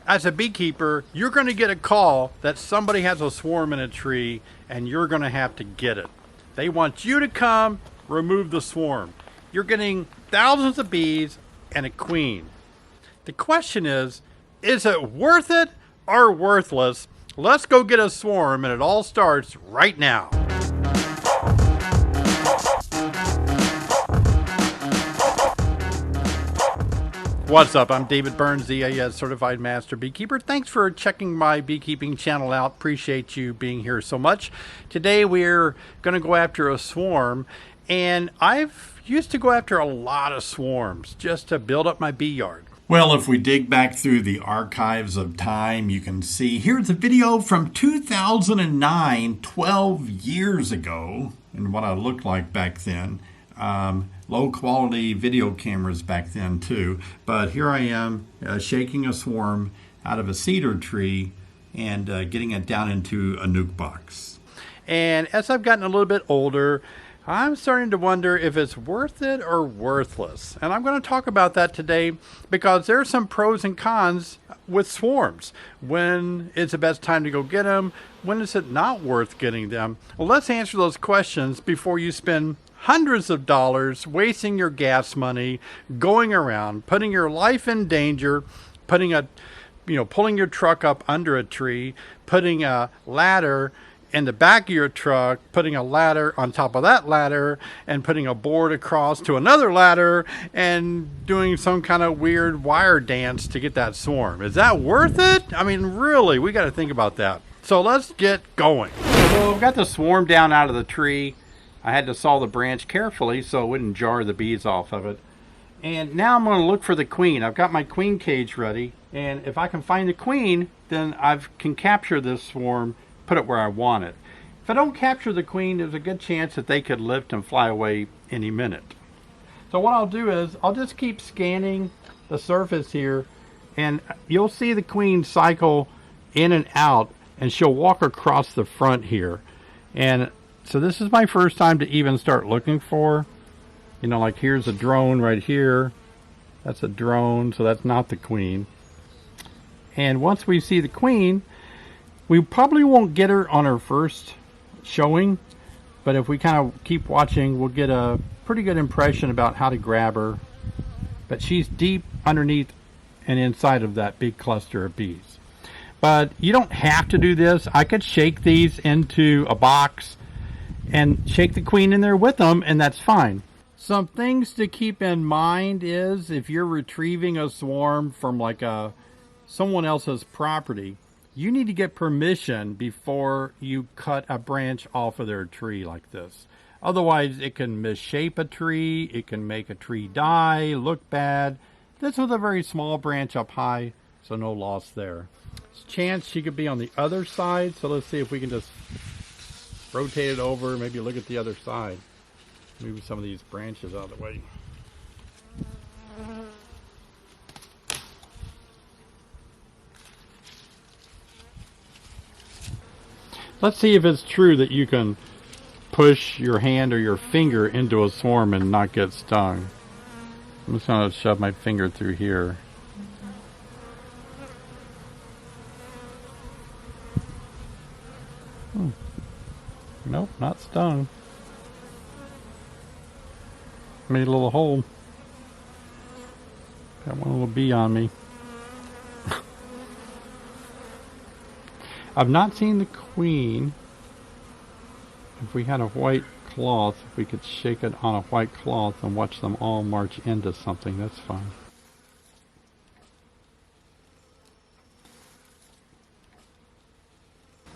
As a beekeeper, you're going to get a call that somebody has a swarm in a tree and you're going to have to get it. They want you to come remove the swarm. You're getting thousands of bees and a queen. The question is it worth it or worthless? Let's go get a swarm, and it all starts right now. What's up? I'm David Burns, the AS Certified Master Beekeeper. Thanks for checking my beekeeping channel out. Appreciate you being here so much. Today we're going to go after a swarm, and I've used to go after a lot of swarms just to build up my bee yard. Well, if we dig back through the archives of time, you can see here's a video from 2009, 12 years ago, and what I looked like back then. Low quality video cameras back then too, but here I am shaking a swarm out of a cedar tree and getting it down into a nuke box. And as I've gotten a little bit older, I'm starting to wonder if it's worth it or worthless. And I'm going to talk about that today because there are some pros and cons with swarms. When is the best time to go get them? When is it not worth getting them? Well, let's answer those questions before you spend hundreds of dollars wasting your gas money, going around, putting your life in danger, pulling your truck up under a tree, putting a ladder in the back of your truck, putting a ladder on top of that ladder, and putting a board across to another ladder, and doing some kind of weird wire dance to get that swarm. Is that worth it? I mean, really, we got to think about that. So let's get going. So we've got the swarm down out of the tree. I had to saw the branch carefully so it wouldn't jar the bees off of it. And now I'm going to look for the queen. I've got my queen cage ready, and if I can find the queen, then I can capture this swarm, put it where I want it. If I don't capture the queen, there's a good chance that they could lift and fly away any minute. So what I'll do is I'll just keep scanning the surface here, and you'll see the queen cycle in and out, and she'll walk across the front here. And so this is my first time to even start looking for, like here's a drone right here. That's a drone, so that's not the queen. And once we see the queen, we probably won't get her on her first showing, but if we kind of keep watching, we'll get a pretty good impression about how to grab her. But she's deep underneath and inside of that big cluster of bees. But you don't have to do this. I could shake these into a box and shake the queen in there with them, and that's fine. Some things to keep in mind is if you're retrieving a swarm from someone else's property, you need to get permission before you cut a branch off of their tree like this. Otherwise, it can misshape a tree, it can make a tree die, look bad. This was a very small branch up high, so no loss there. There's a chance she could be on the other side, so let's see if we can just rotate it over, maybe look at the other side. Move some of these branches out of the way. Let's see if it's true that you can push your hand or your finger into a swarm and not get stung. I'm just going to shove my finger through here. Nope, not stung. Made a little hole. Got one little bee on me. I've not seen the queen. If we had a white cloth, if we could shake it on a white cloth and watch them all march into something, that's fine.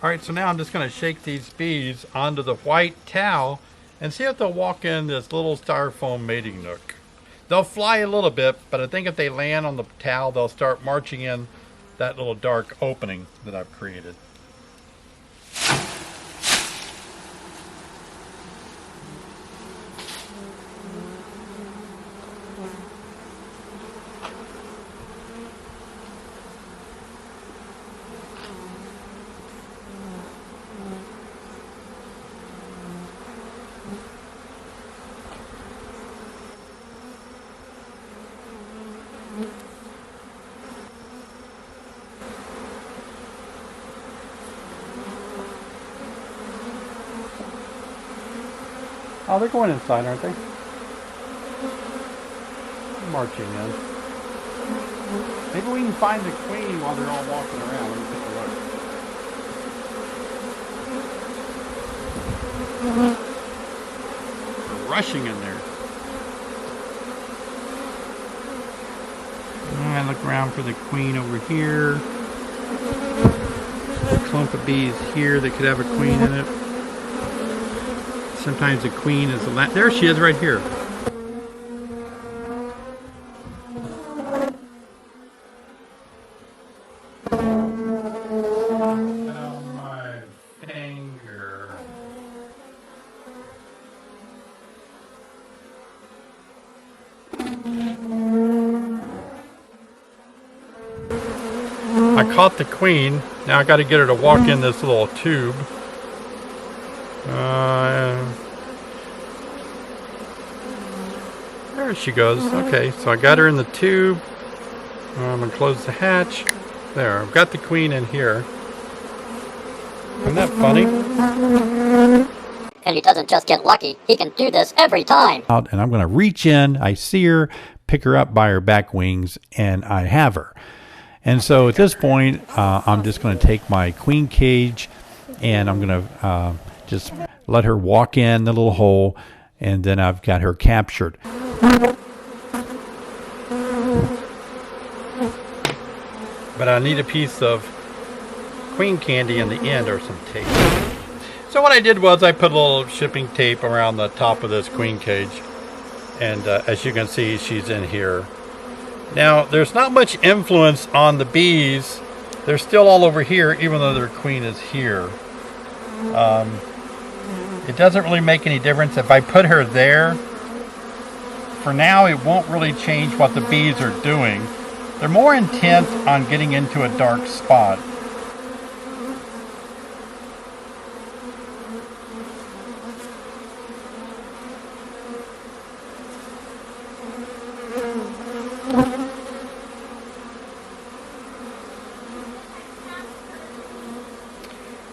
Alright, so now I'm just going to shake these bees onto the white towel and see if they'll walk in this little styrofoam mating nook. They'll fly a little bit, but I think if they land on the towel, they'll start marching in that little dark opening that I've created. Oh, they're going inside, aren't they? Marching in. Maybe we can find the queen while they're all walking around. Let me take a look. They're rushing in there. I look around for the queen over here. A clump of bees here that could have a queen in it. Sometimes the queen is the last. There she is right here. Oh, my finger. I caught the queen. Now I got to get her to walk in this little tube. There she goes. Okay, so I got her in the tube. I'm going to close the hatch. There, I've got the queen in here. Isn't that funny? And he doesn't just get lucky, he can do this every time. And I'm going to reach in, I see her, pick her up by her back wings, and I have her. And so at this point, I'm just going to take my queen cage and I'm going to just let her walk in the little hole, and then I've got her captured. But I need a piece of queen candy in the end or some tape. So what I did was I put a little shipping tape around the top of this queen cage. And as you can see, she's in here. Now, there's not much influence on the bees. They're still all over here, even though their queen is here. It doesn't really make any difference. If I put her there, for now, it won't really change what the bees are doing. They're more intent on getting into a dark spot.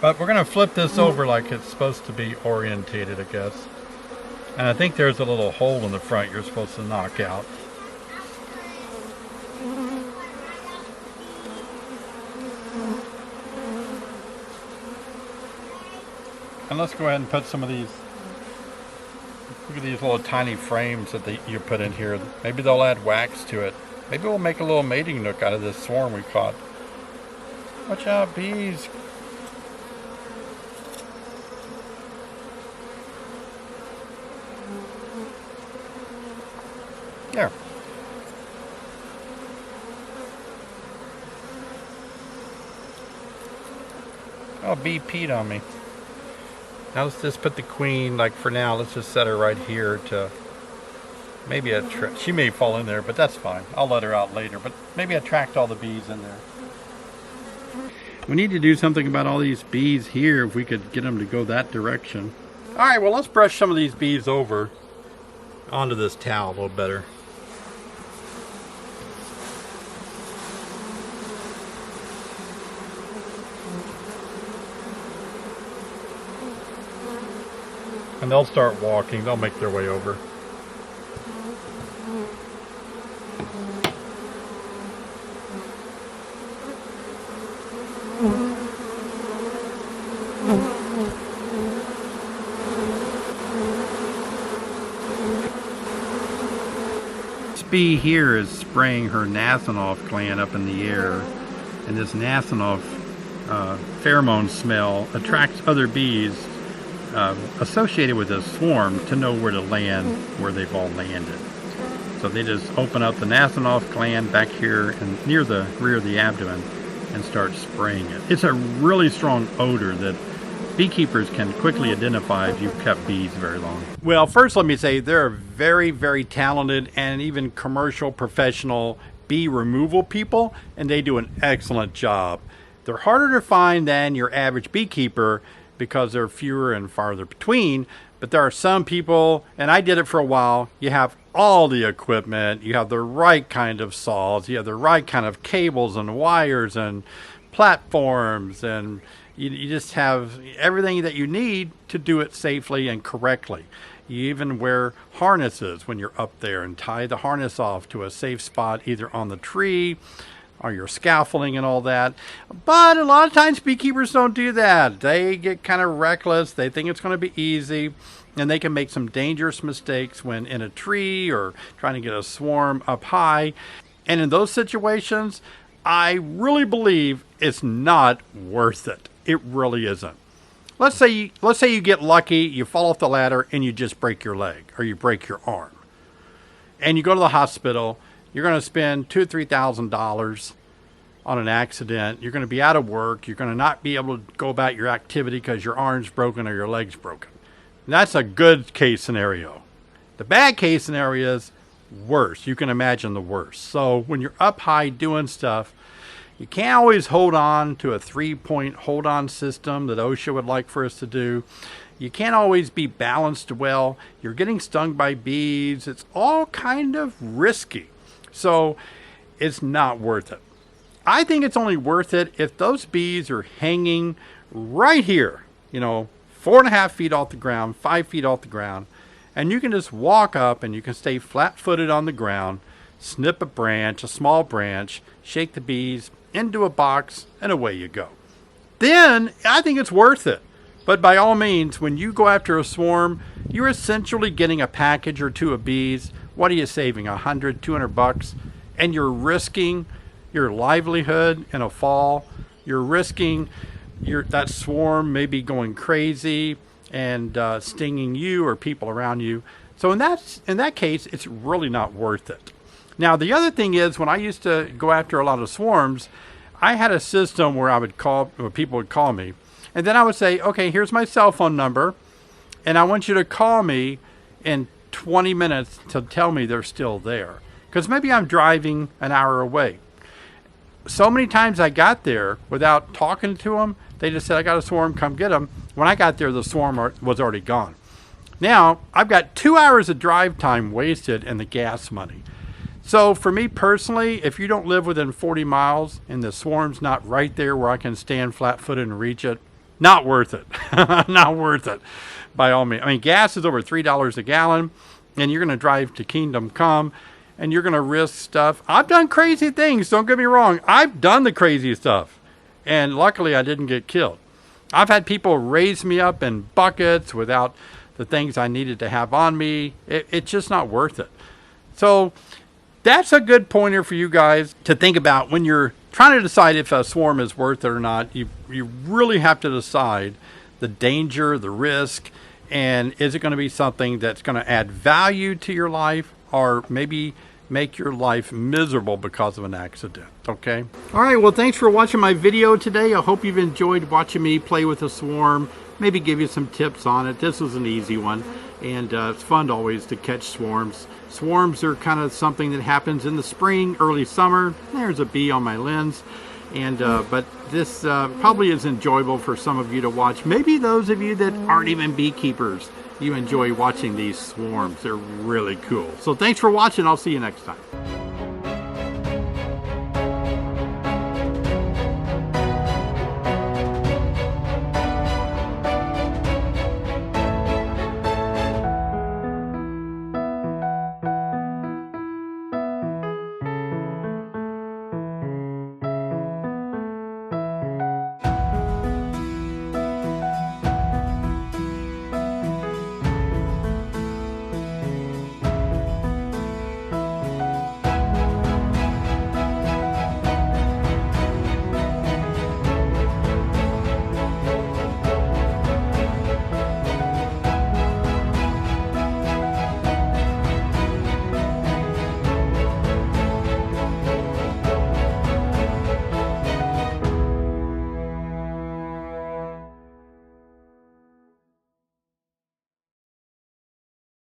But we're going to flip this over like it's supposed to be orientated, I guess. And I think there's a little hole in the front you're supposed to knock out. And let's go ahead and put some of these, look at these little tiny frames that you put in here. Maybe they'll add wax to it. Maybe we'll make a little mating nook out of this swarm we caught. Watch out, bees. There. Oh, bee peed on me. Now let's just put the queen, like for now, let's just set her right here to maybe attract. She may fall in there, but that's fine. I'll let her out later, but maybe attract all the bees in there. We need to do something about all these bees here if we could get them to go that direction. All right, well, let's brush some of these bees over onto this towel a little better. And they'll start walking, they'll make their way over. This bee here is spraying her Nasonov gland up in the air, and this Nasonov pheromone smell attracts other bees associated with this swarm to know where to land, where they've all landed. So they just open up the Nasonov gland back here and near the rear of the abdomen and start spraying it. It's a really strong odor that beekeepers can quickly identify if you've kept bees very long. Well, first let me say they're very, very talented and even commercial professional bee removal people, and they do an excellent job. They're harder to find than your average beekeeper because they're fewer and farther between, but there are some people, and I did it for a while, you have all the equipment, you have the right kind of saws, you have the right kind of cables and wires and platforms, and you just have everything that you need to do it safely and correctly. You even wear harnesses when you're up there and tie the harness off to a safe spot, either on the tree or your scaffolding and all that. But a lot of times beekeepers don't do that. They get kind of reckless. They think it's going to be easy, and they can make some dangerous mistakes when in a tree or trying to get a swarm up high. And in those situations, I really believe it's not worth it. It really isn't. Let's say you get lucky, you fall off the ladder and you just break your leg or you break your arm. And you go to the hospital, you're going to spend $2,000 or $3,000 on an accident. You're going to be out of work. You're going to not be able to go about your activity because your arm's broken or your leg's broken. And that's a good case scenario. The bad case scenario is worse. You can imagine the worst. So when you're up high doing stuff, you can't always hold on to a 3-point hold-on system that OSHA would like for us to do. You can't always be balanced well. You're getting stung by bees. It's all kind of risky. So it's not worth it. I think it's only worth it if those bees are hanging right here, 4.5 feet off the ground, 5 feet off the ground, and you can just walk up and you can stay flat-footed on the ground, snip a branch, a small branch, shake the bees into a box, and away you go. Then I think it's worth it. But by all means, when you go after a swarm, you're essentially getting a package or two of bees. What are you saving? $100, $200? And you're risking your livelihood in a fall. You're risking that swarm maybe going crazy and stinging you or people around you. So in that case, it's really not worth it. Now, the other thing is, when I used to go after a lot of swarms, I had a system where people would call me, and then I would say, okay, here's my cell phone number, and I want you to call me in 20 minutes to tell me they're still there. Because maybe I'm driving an hour away. So many times I got there without talking to them, they just said, I got a swarm, come get them. When I got there, the swarm was already gone. Now, I've got 2 hours of drive time wasted and the gas money. So for me personally, if you don't live within 40 miles and the swarm's not right there where I can stand flat-footed and reach it, not worth it. Not worth it, by all means. I mean, gas is over $3 a gallon, and you're going to drive to Kingdom Come, and you're going to risk stuff. I've done crazy things, don't get me wrong. I've done the crazy stuff, and luckily I didn't get killed. I've had people raise me up in buckets without the things I needed to have on me. It's just not worth it. So that's a good pointer for you guys to think about when you're trying to decide if a swarm is worth it or not. You really have to decide the danger, the risk, and is it going to be something that's going to add value to your life or maybe make your life miserable because of an accident, okay? All right, well, thanks for watching my video today. I hope you've enjoyed watching me play with a swarm, maybe give you some tips on it. This was an easy one, and it's fun always to catch swarms. Swarms are kind of something that happens in the spring, early summer. There's a bee on my lens. But this probably is enjoyable for some of you to watch. Maybe those of you that aren't even beekeepers, you enjoy watching these swarms. They're really cool. So thanks for watching. I'll see you next time.